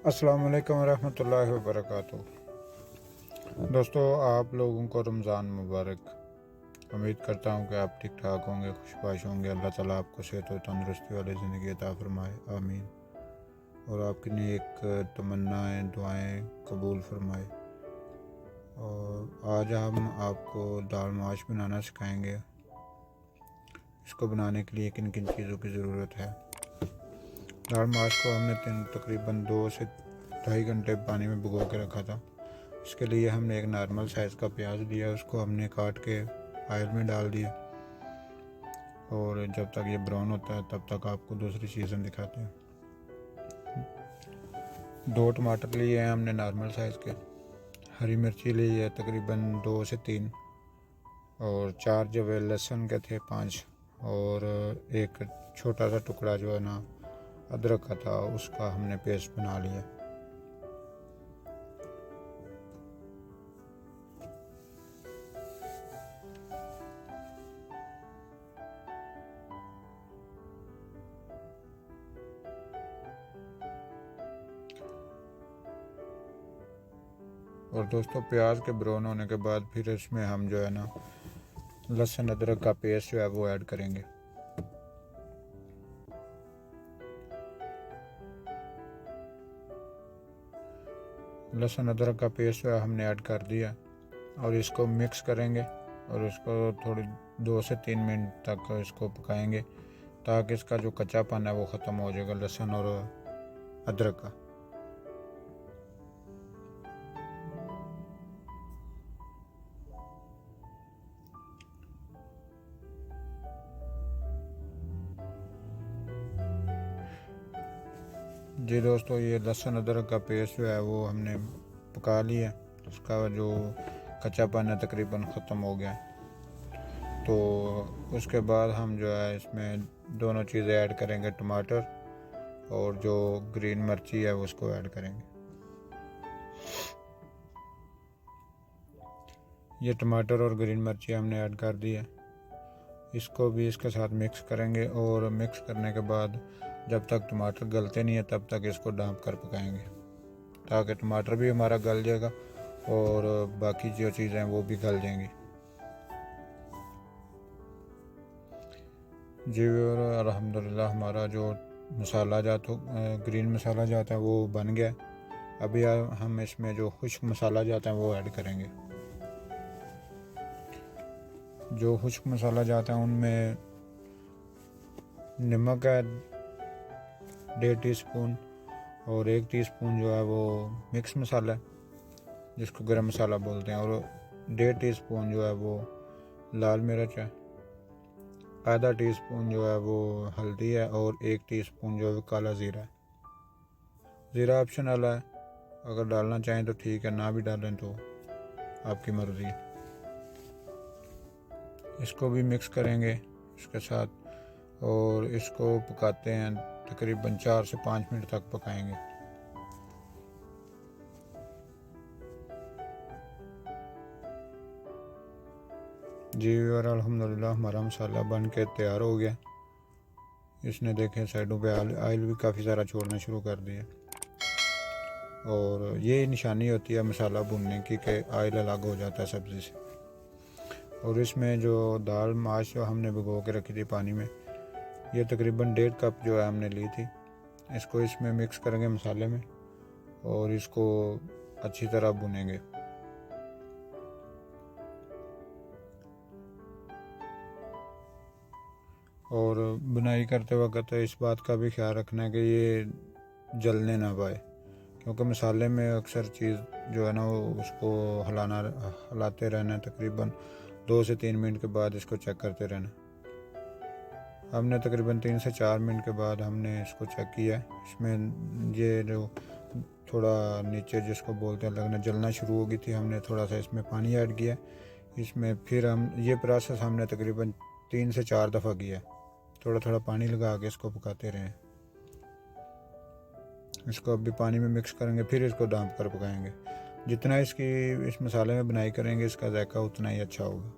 अस्सलाम वालेकुम रहमतुल्लाहि व बरकातुहू। दोस्तों, आप लोगों को रमज़ान मुबारक। उम्मीद करता हूँ कि आप ठीक ठाक होंगे, खुशबाश होंगे। अल्लाह ताला आपको सेहत और तंदुरुस्ती वाली ज़िंदगी अता फरमाए, आमीन। और आपकी नेक तमन्नाएँ दुआएँ कबूल फरमाए। और आज हम आपको दाल माश बनाना सिखाएंगे। इसको बनाने के लिए किन किन चीज़ों की ज़रूरत है। दाल माश को हमने तकरीबन 2 से 2.5 घंटे पानी में भिगो के रखा था। इसके लिए हमने एक नॉर्मल साइज़ का प्याज लिया, उसको हमने काट के ऑयल में डाल दिया। और जब तक ये ब्राउन होता है तब तक आपको दूसरी चीज़ें दिखाते हैं। 2 टमाटर लिए हैं हमने नॉर्मल साइज़ के। हरी मिर्ची ली है तकरीबन 2 से 3। और 4 जो है लहसुन के थे 5। और एक छोटा सा टुकड़ा जो है ना अदरक का था, उसका हमने पेस्ट बना लिया। और दोस्तों, प्याज के ब्राउन होने के बाद फिर इसमें हम जो है ना लहसुन अदरक का पेस्ट जो है वो ऐड करेंगे। लहसुन अदरक का पेस्ट जो है हमने ऐड कर दिया और इसको मिक्स करेंगे। और इसको थोड़ी 2 से 3 मिनट तक इसको पकाएंगे ताकि इसका जो कच्चापन है वो ख़त्म हो जाएगा लहसुन और अदरक का। जी दोस्तों, ये लहसुन अदरक का पेस्ट जो है वो हमने पका लिया। उसका जो कच्चापन है तकरीबन ख़त्म हो गया। तो उसके बाद हम जो है इसमें दोनों चीज़ें ऐड करेंगे, टमाटर और जो ग्रीन मिर्ची है उसको ऐड करेंगे। ये टमाटर और ग्रीन मिर्ची हमने ऐड कर दिया। इसको भी इसके साथ मिक्स करेंगे। और मिक्स करने के बाद जब तक टमाटर गलते नहीं है तब तक इसको ढाँप कर पकाएंगे ताकि टमाटर भी हमारा गल जाएगा और बाकी जो चीज़ें हैं वो भी गल जाएंगी। जी, और अल्हम्दुलिल्लाह हमारा जो मसाला जात ग्रीन मसाला जाता है वो बन गया। अभी हम इसमें जो खुश्क मसाला जाता है वो ऐड करेंगे। जो खुश्क मसाला जाता है उनमें नमक है 1.5 टीस्पून। और 1 टीस्पून जो है वो मिक्स मसाला है जिसको गरम मसाला बोलते हैं। और 1.5 टीस्पून जो है वो लाल मिर्च है। आधा टीस्पून जो है वो हल्दी है। और 1 टीस्पून जो है काला ज़ीरा है। ज़ीरा ऑप्शनल है, अगर डालना चाहें तो ठीक है, ना भी डालें तो आपकी मर्ज़ी। इसको भी मिक्स करेंगे इसके साथ और इसको पकाते हैं तकरीबन 4 से 5 मिनट तक पकाएंगे। जी, और अल्हम्दुलिल्लाह हमारा मसाला बन के तैयार हो गया। इसने देखें साइडों पे ऑयल भी काफ़ी सारा छोड़ना शुरू कर दिया। और ये निशानी होती है मसाला भुनने की कि ऑयल अलग हो जाता है सब्ज़ी से। और इसमें जो दाल माश जो हमने भिगो के रखी थी पानी में, ये तकरीबन 1.5 कप जो है हमने ली थी। इसको इसमें मिक्स करेंगे मसाले में और इसको अच्छी तरह भुनेंगे। और बुनाई करते वक्त इस बात का भी ख्याल रखना है कि ये जलने ना पाए, क्योंकि मसाले में अक्सर चीज़ जो है ना वो उसको हिलाते रहना है। तकरीबन 2 से 3 मिनट के बाद इसको चेक करते रहना। हमने तकरीबन 3 से 4 मिनट के बाद हमने इसको चेक किया। इसमें ये जो थोड़ा नीचे जिसको बोलते हैं लगना जलना शुरू हो गई थी, हमने थोड़ा सा इसमें पानी ऐड किया। इसमें फिर हम ये प्रोसेस हमने तकरीबन 3 से 4 दफ़ा किया। थोड़ा थोड़ा पानी लगा के इसको पकाते रहें। इसको अभी पानी में मिक्स करेंगे, फिर इसको ढाँप कर पकाएंगे। जितना इसकी इस मसाले में बनाई करेंगे इसका जायका उतना ही अच्छा होगा।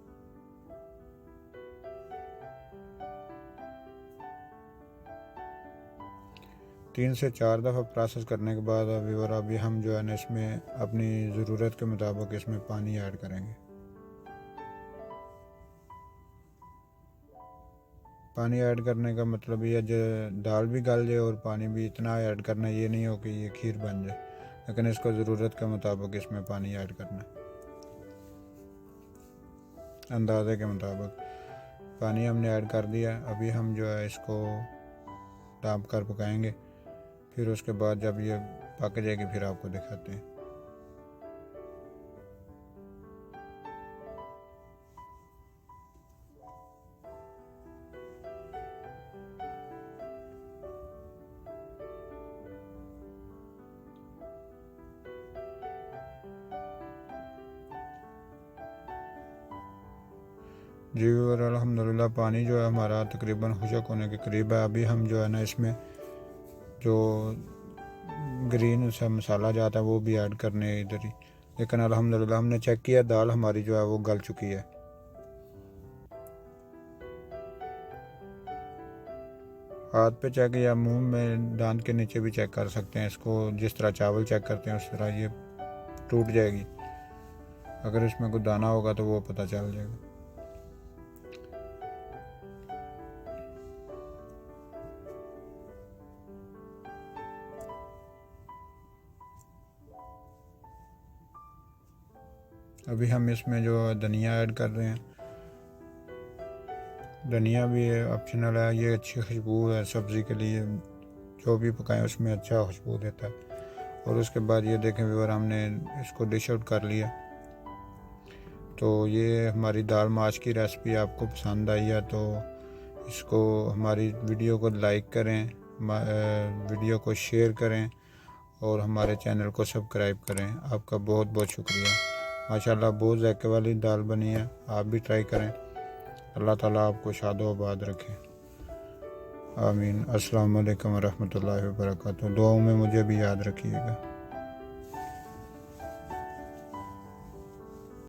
3 से 4 दफ़ा प्रोसेस करने के बाद अभी हम जो है ना इसमें अपनी ज़रूरत के मुताबिक इसमें पानी ऐड करेंगे। पानी ऐड करने का मतलब ये जो दाल भी गल जाए और पानी भी इतना ऐड करना, ये नहीं हो कि ये खीर बन जाए, लेकिन इसको ज़रूरत के मुताबिक इसमें पानी ऐड करना, अंदाज़े के मुताबिक पानी हमने ऐड कर दिया। अभी हम जो है इसको ढाँप कर पकाएंगे, फिर उसके बाद जब ये पक जाएगी फिर आपको दिखाते हैं। जी और अल्हम्दुलिल्लाह पानी जो है हमारा तकरीबन खुशक होने के करीब है। अभी हम जो है ना इसमें जो ग्रीन सा मसाला जाता है वो भी ऐड करने हैं इधर ही, लेकिन अल्हम्दुलिल्लाह हमने चेक किया दाल हमारी जो है वो गल चुकी है। हाथ पे चेक या मुंह में दांत के नीचे भी चेक कर सकते हैं इसको, जिस तरह चावल चेक करते हैं उस तरह ये टूट जाएगी। अगर इसमें कोई दाना होगा तो वो पता चल जाएगा। अभी हम इसमें जो धनिया ऐड कर रहे हैं, धनिया भी ऑप्शनल है, ये अच्छी खुशबू है सब्ज़ी के लिए, जो भी पकाएं उसमें अच्छा खुशबू देता है। और उसके बाद ये देखें व्यूअर, हमने इसको डिश आउट कर लिया। तो ये हमारी दाल माश की रेसिपी आपको पसंद आई है तो इसको हमारी वीडियो को लाइक करें, वीडियो को शेयर करें और हमारे चैनल को सब्सक्राइब करें। आपका बहुत बहुत शुक्रिया। माशाल्लाह बहुत ज़ायके वाली दाल बनी है, आप भी ट्राई करें। अल्लाह ताला आपको शादो आबाद रखे। आमीन। अस्सलाम वालेकुम रहमतुल्लाहि व बरकातहू। दुआओं में मुझे भी याद रखिएगा।